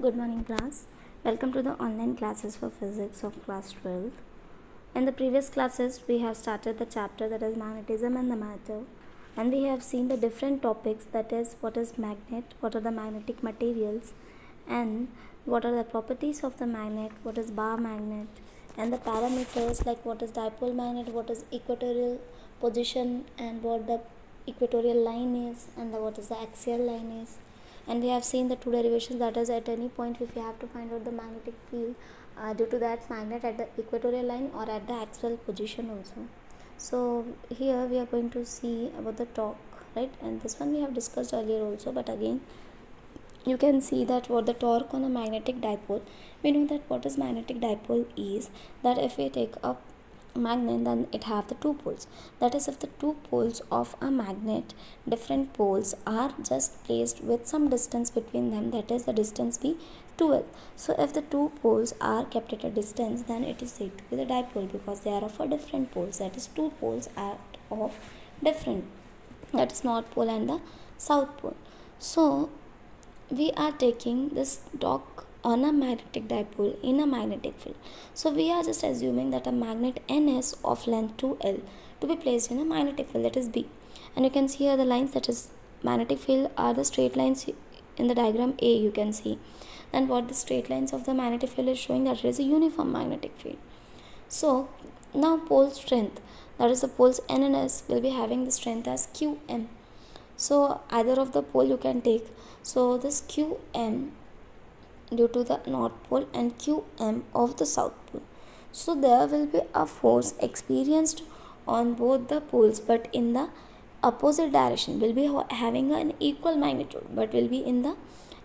Good morning, class. Welcome to the online classes for physics of class 12. In the previous classes, we have started the chapter that is magnetism and the matter, and we have seen the different topics, that is what is magnet, what are the magnetic materials, and what are the properties of the magnet, what is bar magnet, and the parameters like what is dipole magnet, what is equatorial position, and what the equatorial line is, and what is the axial line is. And we have seen the two derivations, that is at any point if you have to find out the magnetic field due to that magnet at the equatorial line or at the axial position also. So here we are going to see about the torque, right? And this one we have discussed earlier also, but again you can see that what the torque on a magnetic dipole. We know that what is magnetic dipole is that if we take a magnet, then it have the two poles. That is, if the two poles of a magnet, different poles, are just placed with some distance between them, that is the distance be 12. So if the two poles are kept at a distance, then it is said to be the dipole, because they are of a different poles. That is, two poles are of different, that is north pole and the south pole. So we are taking this torque on a magnetic dipole in a magnetic field. So we are just assuming that a magnet ns of length 2L to be placed in a magnetic field, that is B. And you can see here the lines, that is magnetic field, are the straight lines in the diagram A you can see. And what the straight lines of the magnetic field is showing, that it is a uniform magnetic field. So now pole strength, that is the poles N and S, will be having the strength as Qm. So either of the pole you can take. So this Qm due to the north pole and Qm of the south pole. So there will be a force experienced on both the poles, but in the opposite direction. Will be having an equal magnitude, but will be in the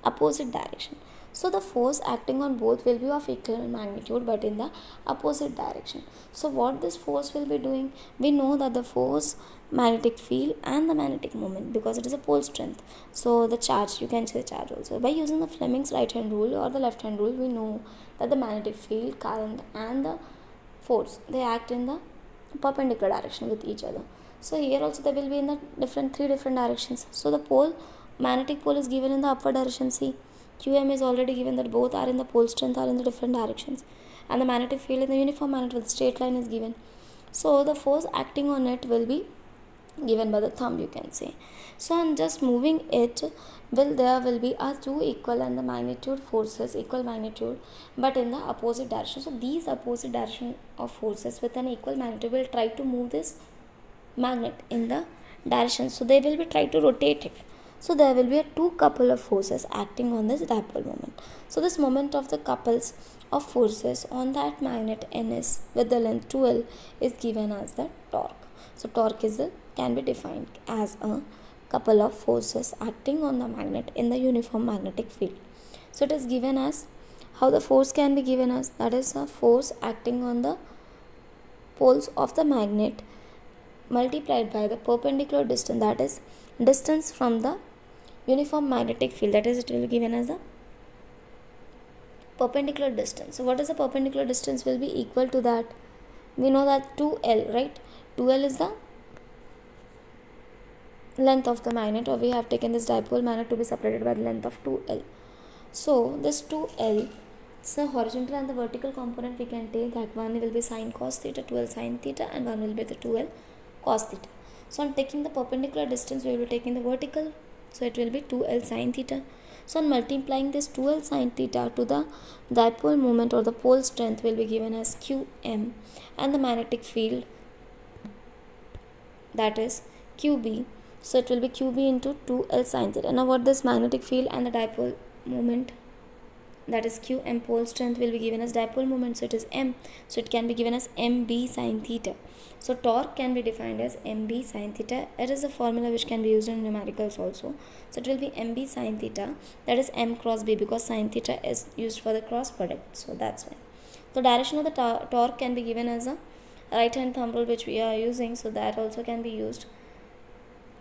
opposite direction. So the force acting on both will be of equal magnitude, but in the opposite direction. So what this force will be doing, we know that the force, magnetic field and the magnetic moment, because it is a pole strength. So the charge, you can say charge also. By using the Fleming's right hand rule or the left hand rule, we know that the magnetic field, current and the force, they act in the perpendicular direction with each other. So here also they will be in the three different directions. So the pole, magnetic pole is given in the upward direction. See, Qm is already given that both are in the pole strength are in the different directions, and the magnetic field in the uniform magnet with straight line is given. So the force acting on it will be given by the thumb, you can say. So I'm just moving it, there will be a two equal and the magnitude forces equal magnitude, but in the opposite direction. So these opposite direction of forces with an equal magnitude will try to move this magnet in the direction. So they will be try to rotate it. So there will be a two couple of forces acting on this dipole moment. So this moment of the couples of forces on that magnet Ns with the length 2L is given as the torque. So torque can be defined as a couple of forces acting on the magnet in the uniform magnetic field. So it is given as, how the force can be given as, that is a force acting on the poles of the magnet multiplied by the perpendicular distance, that is distance from the uniform magnetic field, that is it will be given as a perpendicular distance. So what is the perpendicular distance will be equal to that? We know that 2L, right? 2L is the length of the magnet, or we have taken this dipole magnet to be separated by the length of 2L. So this 2L, it's the horizontal and the vertical component we can take, that one will be sine cos theta, 2L sine theta, and one will be the 2L cos theta. So I'm taking the perpendicular distance, we will be taking the vertical, so it will be 2L sine theta. So on multiplying this 2L sine theta to the dipole moment or the pole strength will be given as Qm, and the magnetic field, that is QB. So it will be QB into 2L sine theta. Now what this magnetic field and the dipole moment, that is Qm pole strength, will be given as dipole moment. So it is M. So it can be given as MB sine theta. So torque can be defined as MB sine theta. It is a formula which can be used in numericals also. So it will be MB sine theta, that is M cross B, because sine theta is used for the cross product. So that's why. The direction of the torque can be given as a right hand thumb rule which we are using. So that also can be used,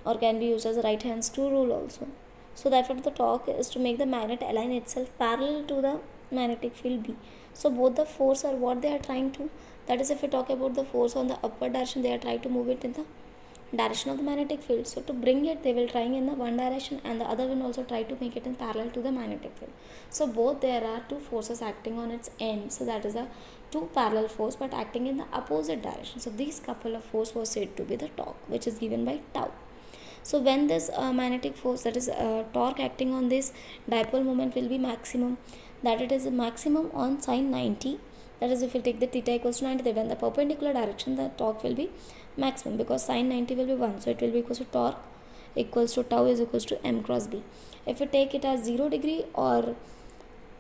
or can be used as a right hand screw rule also. So therefore the torque is to make the magnet align itself parallel to the magnetic field B. So both the force are what they are trying to, that is if we talk about the force on the upward direction, they are trying to move it in the direction of the magnetic field. So to bring it, they will try in the one direction, and the other will also try to make it in parallel to the magnetic field. So both there are two forces acting on its end. So that is a two parallel force but acting in the opposite direction. So these couple of force was said to be the torque, which is given by tau. So when this magnetic force, that is torque acting on this dipole moment, will be maximum, that it is a maximum on sine 90. That is, if you take the theta equals to 90, then in the perpendicular direction the torque will be maximum, because sine 90 will be 1. So it will be equals to torque equals to tau is equals to m cross b. If you take it as 0 degree or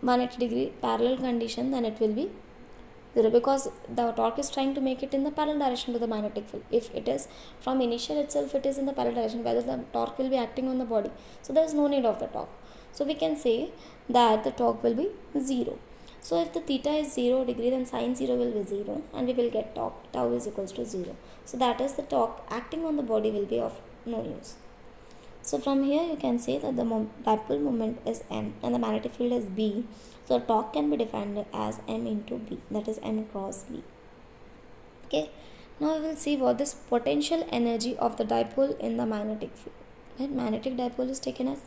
180 degree parallel condition, then it will be 0, because the torque is trying to make it in the parallel direction to the magnetic field. If it is from initial itself, it is in the parallel direction, whether the torque will be acting on the body. So there is no need of the torque. So we can say that the torque will be 0. So if the theta is 0 degree, then sine 0 will be 0, and we will get torque tau is equals to 0. So that is the torque acting on the body will be of no use. So from here you can say that the dipole moment is m and the magnetic field is b. So torque can be defined as m into b, that is m cross b. Okay, now we will see what this potential energy of the dipole in the magnetic field. Right? Magnetic dipole is taken as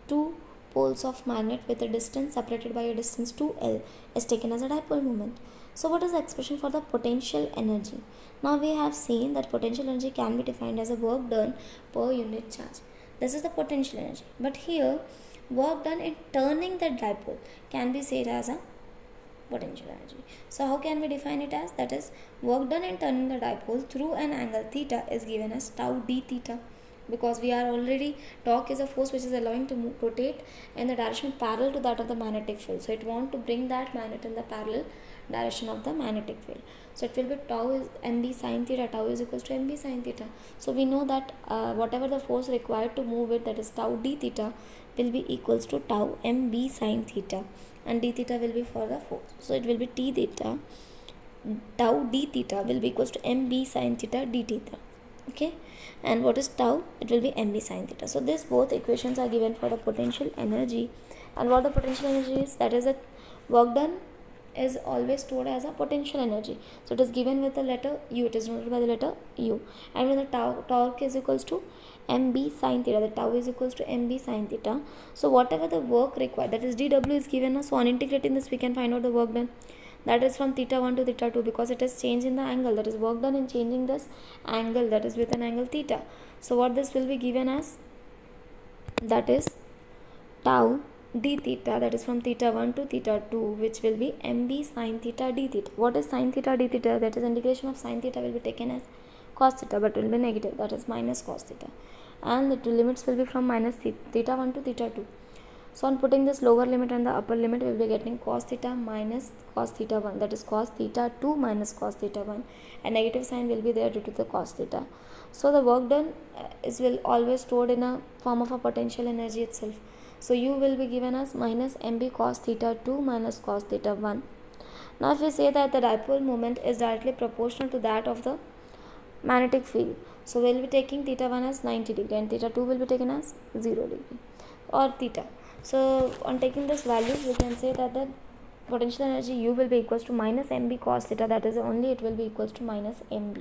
two poles of magnet with a distance separated by a distance 2l is taken as a dipole moment. So what is the expression for the potential energy? Now we have seen that potential energy can be defined as a work done per unit charge. This is the potential energy. But here, work done in turning the dipole can be said as a potential energy. So how can we define it as? That is, work done in turning the dipole through an angle theta is given as tau d theta. Because we are already, torque is a force which is allowing to rotate in the direction parallel to that of the magnetic field. So it wants to bring that magnet in the parallel direction of the magnetic field. So it will be tau is mb sin theta, tau is equals to mb sin theta. So we know that whatever the force required to move it, that is tau d theta, will be equals to tau mb sin theta, and d theta will be for the force. So it will be t theta, tau d theta will be equals to mb sin theta d theta. Okay, and what is tau? It will be mb sin theta. So these both equations are given for the potential energy. And what the potential energy is, that is, a work done is always stored as a potential energy. So it is given with the letter u, it is denoted by the letter u. And when the torque is equals to mb sin theta, the tau is equals to mb sin theta. So whatever the work required, that is dw is given us. So on integrating this, we can find out the work done. That is from theta 1 to theta 2, because it is change in the angle, that is work done in changing this angle, that is with an angle theta. So what this will be given as, that is tau d theta, that is from theta 1 to theta 2, which will be mb sin theta d theta. What is sin theta d theta? That is integration of sin theta will be taken as cos theta, but will be negative, that is minus cos theta, and the two limits will be from minus theta 1 to theta 2. So on putting this lower limit and the upper limit, we will be getting cos theta minus cos theta 1, that is cos theta 2 minus cos theta 1, and negative sign will be there due to the cos theta. So the work done will always stored in a form of a potential energy itself. So u will be given as minus mb cos theta 2 minus cos theta 1. Now if we say that the dipole moment is directly proportional to that of the magnetic field, so we will be taking theta 1 as 90 degree and theta 2 will be taken as 0 degree or theta. So on taking this value, we can say that the potential energy u will be equals to minus mb cos theta, that is only it will be equals to minus mb.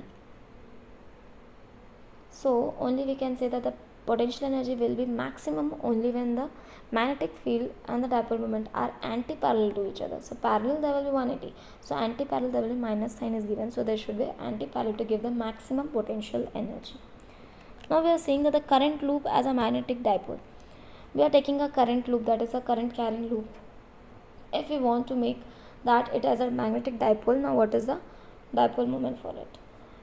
So only we can say that the potential energy will be maximum only when the magnetic field and the dipole moment are anti-parallel to each other. So parallel there will be 180. So anti-parallel there will be minus sign is given. So there should be anti-parallel to give the maximum potential energy. Now we are seeing that the current loop as a magnetic dipole. We are taking a current loop, that is a current carrying loop. If we want to make that it as a magnetic dipole, now what is the dipole moment for it?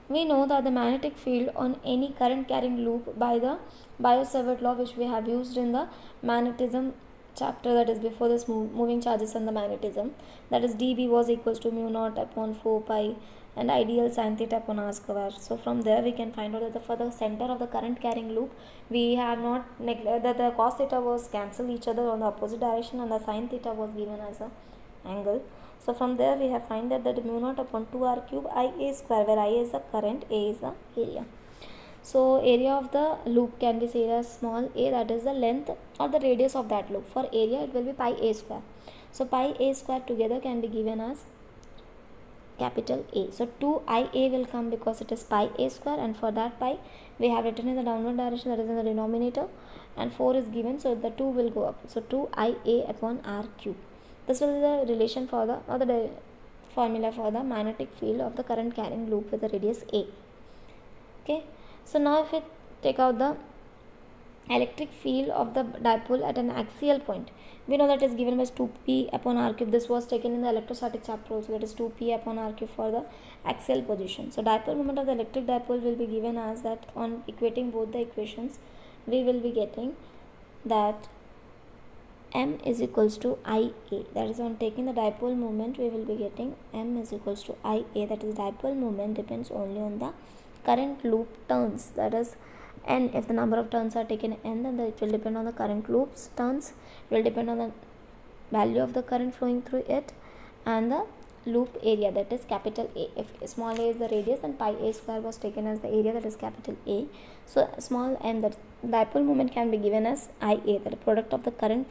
We know that the magnetic field on any current carrying loop by the Biot-Savart law, which we have used in the magnetism chapter, that is before this moving charges and the magnetism, that is dB was equals to mu naught upon 4 pi and ideal sin theta upon r square. So from there we can find out that for the center of the current carrying loop, we have not neglected that the cos theta was cancel each other on the opposite direction and the sin theta was given as a angle. So from there we have find that mu naught upon 2r cube ia square, where ia is the current, a is the area. So area of the loop can be said as small a, that is the length or the radius of that loop. For area it will be pi a square. So pi a square together can be given as capital A. So 2IA will come because it is pi a square, and for that pi we have written in the downward direction, that is in the denominator, and 4 is given, so the 2 will go up. So 2IA upon R cube. This will be the relation for the, or the formula for the magnetic field of the current carrying loop with the radius A. Okay, so now if we take out the electric field of the dipole at an axial point, we know that is given as 2p upon r cube. This was taken in the electrostatic chapter also, that is 2p upon r cube for the axial position. So dipole moment of the electric dipole will be given as that, on equating both the equations we will be getting that m is equals to ia, that is on taking the dipole moment we will be getting m is equals to ia, that is dipole moment depends only on the current loop turns, that is n. If the number of turns are taken n, then it will depend on the current loop's turns, it will depend on the value of the current flowing through it, and the loop area, that is capital A. If small a is the radius, then pi a square was taken as the area, that is capital A. So small m, that dipole moment can be given as ia, the product of the current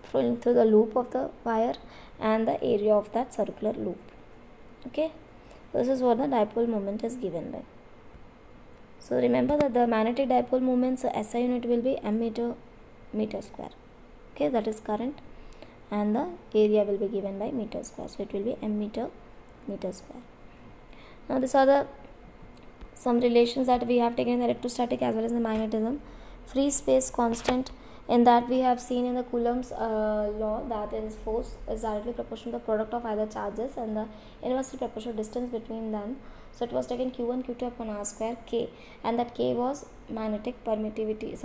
flowing through the loop of the wire and the area of that circular loop. Okay, this is what the dipole moment is given by. So remember that the magnetic dipole moment, so SI unit will be m meter square. Okay, that is current, and the area will be given by meter square, so it will be m meter square. Now these are the some relations that we have taken in the electrostatic as well as the magnetism. Free space constant, in that we have seen in the Coulomb's law that is force is directly proportional to the product of either charges and the inversely proportional distance between them. So it was taken q1 q2 upon r square k, and that k was magnetic permittivity,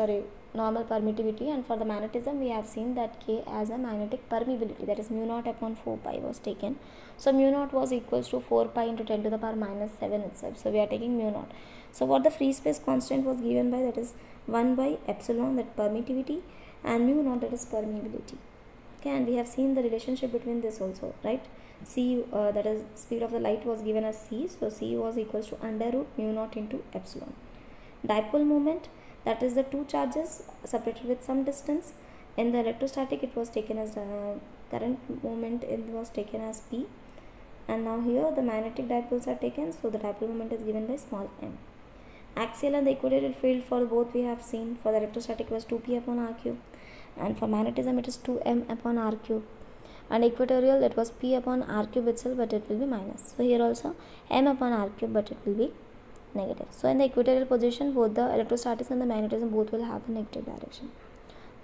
normal permittivity, and for the magnetism we have seen that k as a magnetic permeability, that is mu naught upon 4 pi was taken. So mu naught was equals to 4 pi into 10 to the power minus 7 itself, so we are taking mu naught. So what the free space constant was given by, that is 1 by epsilon, that permittivity, and mu naught, that is permeability. Okay, and we have seen the relationship between this also, right? C, that is speed of the light, was given as c, so c was equals to under root mu naught into epsilon. Dipole moment, that is the two charges separated with some distance. In the electrostatic it was taken as current moment, it was taken as p, and now here the magnetic dipoles are taken, so the dipole moment is given by small m. Axial and the equatorial field for both we have seen. For the electrostatic was 2p upon r cube, and for magnetism it is 2m upon r cube, and equatorial it was p upon r cube itself, but it will be minus. So here also m upon r cube, but it will be negative. So in the equatorial position, both the electrostatics and the magnetism both will have the negative direction,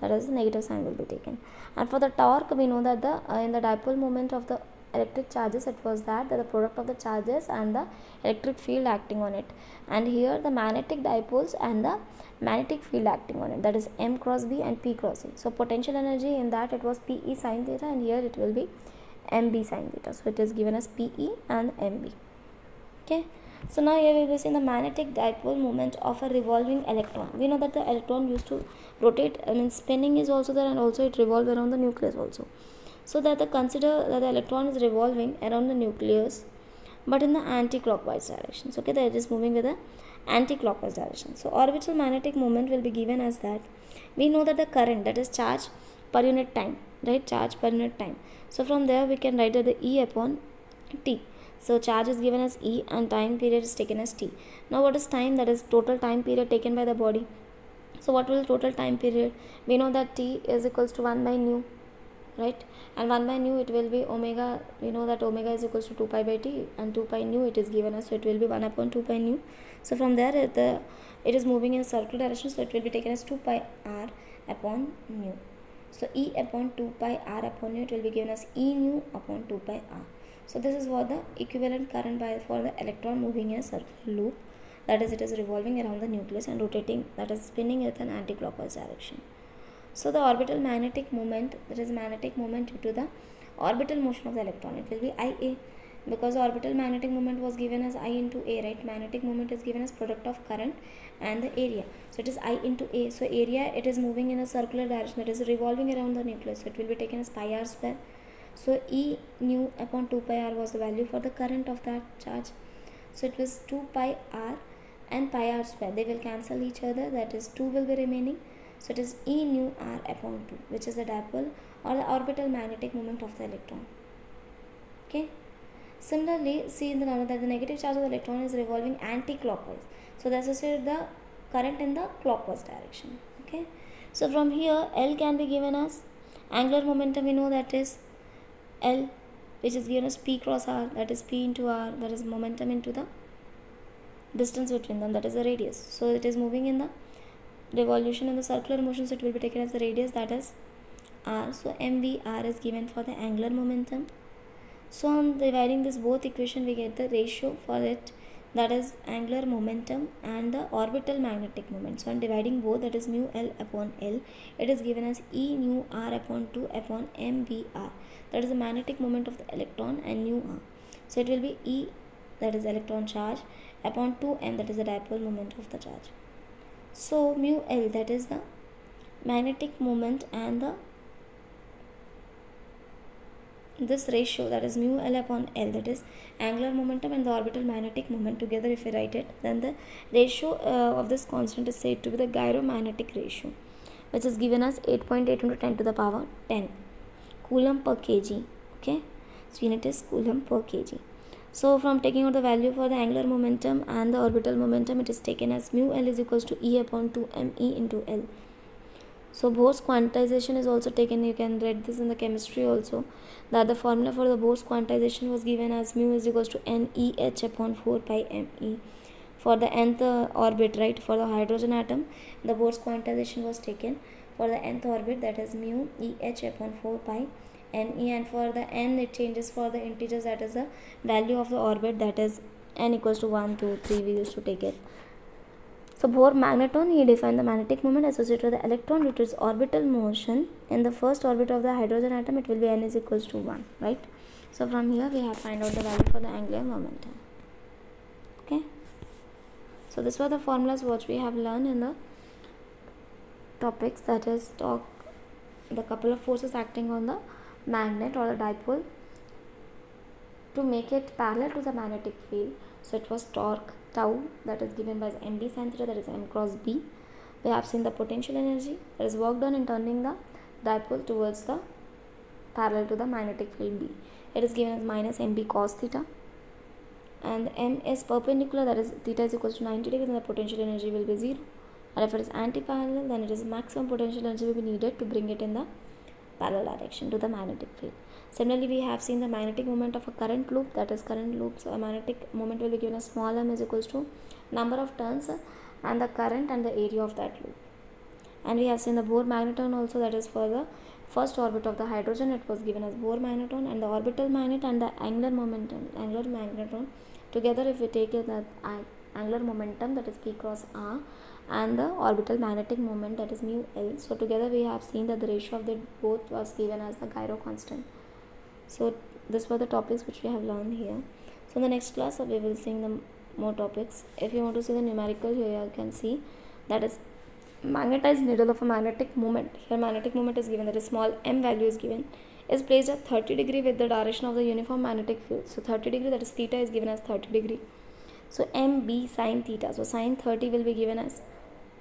that is the negative sign will be taken. And for the torque, we know that the in the dipole moment of the electric charges, it was that the product of the charges and the electric field acting on it, and here the magnetic dipoles and the magnetic field acting on it, that is m cross b and p cross a. So potential energy in that it was pe sin theta, and here it will be mb sin theta, so it is given as pe and mb. Okay, so now here we will see the magnetic dipole moment of a revolving electron. We know that the electron used to rotate, spinning is also there, and also it revolves around the nucleus also. So that consider that the electron is revolving around the nucleus, but in the anti-clockwise direction. So okay, that it is moving with the anti-clockwise direction. So orbital magnetic moment will be given as that. We know that the current, that is charge per unit time, right? Charge per unit time. So from there we can write that the E upon T. So charge is given as E and time period is taken as T. Now what is time? That is total time period taken by the body. So what will total time period? We know that T is equals to 1 by nu, right? And 1 by nu it will be omega. We know that omega is equals to 2 pi by T, and 2 pi nu it is given as, so it will be 1 upon 2 pi nu. So from there it is moving in a circular direction, so it will be taken as 2 pi r upon nu. So E upon 2 pi r upon nu, it will be given as E nu upon 2 pi r. So this is what the equivalent current for the electron moving in a circular loop, that is it is revolving around the nucleus and rotating, that is spinning with an anti-clockwise direction. So the orbital magnetic moment, that is magnetic moment due to the orbital motion of the electron, it will be IA, because the orbital magnetic moment was given as I into A, right? Magnetic moment is given as product of current and the area, so it is I into A. So area, it is moving in a circular direction, that is revolving around the nucleus, so it will be taken as pi r square. So E nu upon 2 pi r was the value for the current of that charge, so it was 2 pi r and pi r square, they will cancel each other, that is 2 will be remaining. So it is E nu r upon 2, which is the dipole or the orbital magnetic moment of the electron. Okay. Similarly, see in the number that the negative charge of the electron is revolving anti-clockwise. So they associate the current in the clockwise direction. Okay. So from here, L can be given as angular momentum. We know that is L, which is given as P cross R, that is P into R, that is momentum into the distance between them, that is the radius. So it is moving in the revolution in the circular motion, so it will be taken as the radius, that is R. So mvr is given for the angular momentum. So on dividing this both equation, we get the ratio for it, that is angular momentum and the orbital magnetic moment. So on dividing both, that is mu L upon L, it is given as E nu R upon 2 upon mvr, that is the magnetic moment of the electron, and nu R. So it will be E, that is electron charge, upon 2m, that is the dipole moment of the charge. So mu L, that is the magnetic moment, and this ratio, that is mu L upon L, that is angular momentum and the orbital magnetic moment together, if we write it, then the ratio of this constant is said to be the gyromagnetic ratio, which is given as 8.8 into 10 to the power 10 coulomb per kg. Okay, so unit is coulomb per kg. So from taking out the value for the angular momentum and the orbital momentum, it is taken as mu L is equals to E upon 2me into L. So Bohr's quantization is also taken. You can read this in the chemistry also, that the formula for the Bohr's quantization was given as mu is equals to NEH upon 4 pi me for the nth orbit, right? For the hydrogen atom, the Bohr's quantization was taken for the nth orbit, that is mu EH upon 4 pi me, and for the n it changes for the integers, that is the value of the orbit, that is n equals to 1, 2, 3, we used to take it. So Bohr magneton, he defined the magnetic moment associated with the electron due to its orbital motion. In the first orbit of the hydrogen atom, it will be n is equals to 1, right? So from here we have find out the value for the angular momentum. Okay. So this were the formulas which we have learned in the topics, that is the couple of forces acting on the magnet or the dipole to make it parallel to the magnetic field. So it was torque tau, that is given by md sin theta, that is m cross b. We have seen the potential energy that is work done in turning the dipole towards the parallel to the magnetic field B. It is given as minus mb cos theta, and m is perpendicular, that is theta is equals to 90 degrees, and the potential energy will be 0. And if it is anti-parallel, then it is maximum potential energy will be needed to bring it in the parallel direction to the magnetic field. Similarly, we have seen the magnetic moment of a current loop, that is current loop. So a magnetic moment will be given as small m is equals to number of turns and the current and the area of that loop. And we have seen the Bohr magneton also, that is for the first orbit of the hydrogen, it was given as Bohr magneton, and the orbital magnet and the angular momentum, angular magneton together, if we take it, that angular momentum, that is P cross R, and the orbital magnetic moment, that is mu L. So together we have seen that the ratio of the both was given as the gyro constant. So this were the topics which we have learned here. So in the next class we will see the more topics. If you want to see the numerical, here you can see that is magnetized needle of a magnetic moment. Here magnetic moment is given, that is small m value is given, is placed at 30 degree with the direction of the uniform magnetic field. So 30 degree, that is theta is given as 30 degree. So mb sin theta, so sin 30 will be given as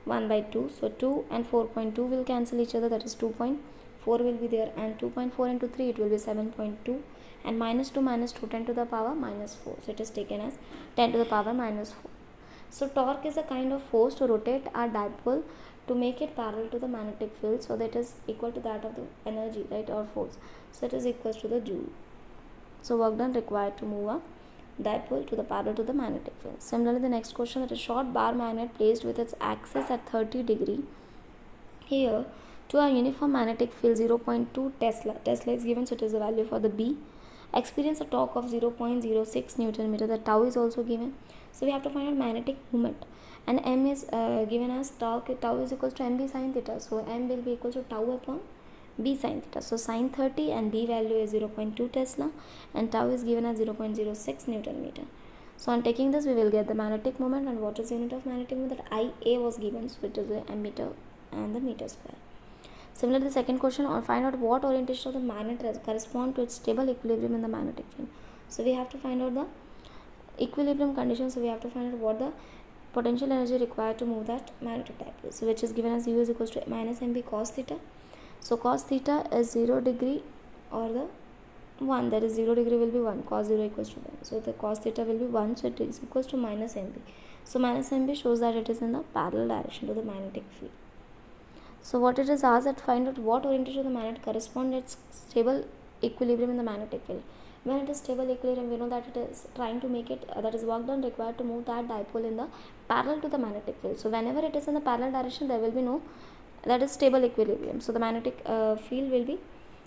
1 by 2. So 2 and 4.2 will cancel each other, that is 2.4 will be there, and 2.4 into 3 it will be 7.2, and minus 2 minus 2 10 to the power minus 4. So it is taken as 10 to the power minus 4. So torque is a kind of force to rotate our dipole to make it parallel to the magnetic field, so that is equal to that of the energy, right, or force. So it is equal to the joule. So work done required to move a dipole to the parallel to the magnetic field. Similarly, the next question, that is short bar magnet placed with its axis at 30 degree here to a uniform magnetic field 0.2 Tesla. Tesla is given, so it is the value for the B. Experience a torque of 0.06 Newton meter. The tau is also given. So we have to find out magnetic moment, and m is given as torque. Tau is equals to mb sin theta. So m will be equal to tau upon b sin theta. So sin 30 and b value is 0.2 Tesla, and tau is given as 0.06 Newton meter. So on taking this, we will get the magnetic moment, and what is the unit of magnetic moment? That Ia was given, so it is the ammeter and the meter square. Similarly, the second question, or find out what orientation of the magnet correspond to its stable equilibrium in the magnetic field. So we have to find out the equilibrium condition. So we have to find out what the potential energy required to move that magnetic dipole. So which is given as U is equals to minus mb cos theta. So cos theta is 0 degree or the 1, that is 0 degree will be 1, cos 0 equals to 1. So the cos theta will be 1, so it is equals to minus mb. So minus mb shows that it is in the parallel direction to the magnetic field. So what it is asked that find out what orientation of the magnet corresponds its stable equilibrium in the magnetic field. When it is stable equilibrium, we know that it is trying to make it, that is work done required to move that dipole in the parallel to the magnetic field. So whenever it is in the parallel direction, there will be no, that is stable equilibrium. So the magnetic field will be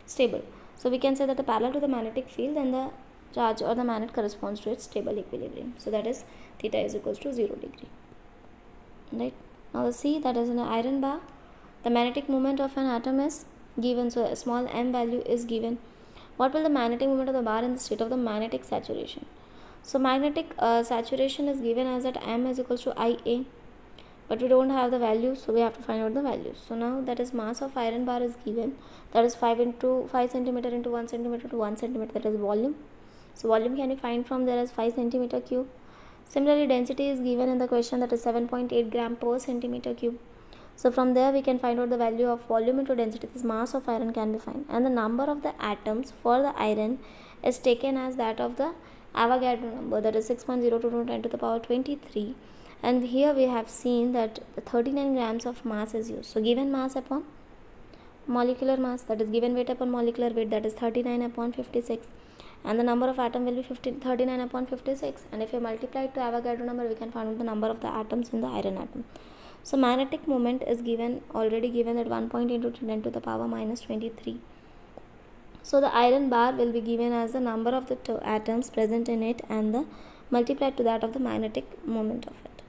stable. So we can say that the parallel to the magnetic field, then the charge or the magnet corresponds to its stable equilibrium. So that is theta is equals to 0 degree. Right. Now the C, that is an iron bar. The magnetic moment of an atom is given. So a small m value is given. What will the magnetic moment of the bar in the state of the magnetic saturation? So magnetic saturation is given as that m is equals to Ia. But we don't have the value, so we have to find out the value. So now that is mass of iron bar is given, that is 5 centimeter into 1 centimeter to 1 centimeter, that is volume. So volume can be find from there as 5 centimeter cube. Similarly, density is given in the question, that is 7.8 gram per centimeter cube. So from there we can find out the value of volume into density. This mass of iron can be found, and the number of the atoms for the iron is taken as that of the Avogadro number, that is 6.02 10 to the power 23. And here we have seen that 39 grams of mass is used. So given mass upon molecular mass, that is given weight upon molecular weight, that is 39 upon 56, and the number of atom will be 39 upon 56, and if you multiply it to Avogadro number, we can find out the number of the atoms in the iron atom. So magnetic moment is given, already given, at 1.8 into 10 to the power minus 23. So the iron bar will be given as the number of the atoms present in it and the multiplied to that of the magnetic moment of it.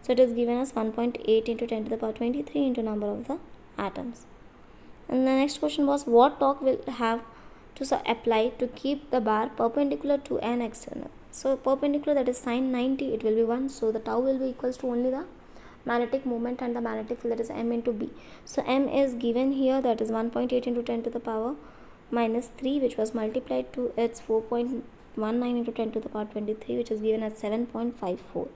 So it is given as 1.8 into 10 to the power 23 into number of the atoms. And the next question was, what torque will have to apply to keep the bar perpendicular to an external? So perpendicular, that is sin 90, it will be 1. So the tau will be equals to only the magnetic moment and the magnetic field, that is m into b. So m is given here, that is 1.8 into 10 to the power minus 3, which was multiplied to its 4.19 into 10 to the power 23, which is given as 7.54.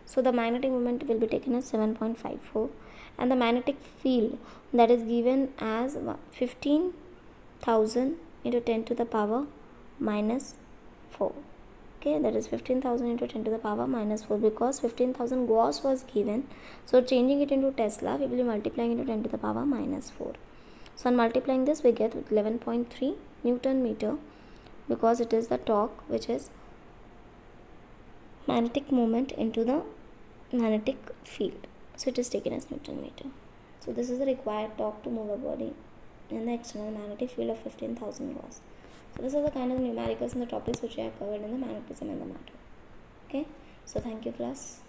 So the magnetic moment will be taken as 7.54, and the magnetic field, that is given as 15,000 into 10 to the power minus 4. Okay, that is 15,000 into 10 to the power minus 4, because 15,000 Gauss was given. So changing it into Tesla, we will be multiplying into 10 to the power minus 4. So on multiplying this, we get 11.3 Newton meter, because it is the torque, which is magnetic moment into the magnetic field. So it is taken as Newton meter. So this is the required torque to move a body in the external magnetic field of 15,000 Gauss. So this is the kind of numericals and the topics which I have covered in the magnetism and the matter. Okay, so thank you class.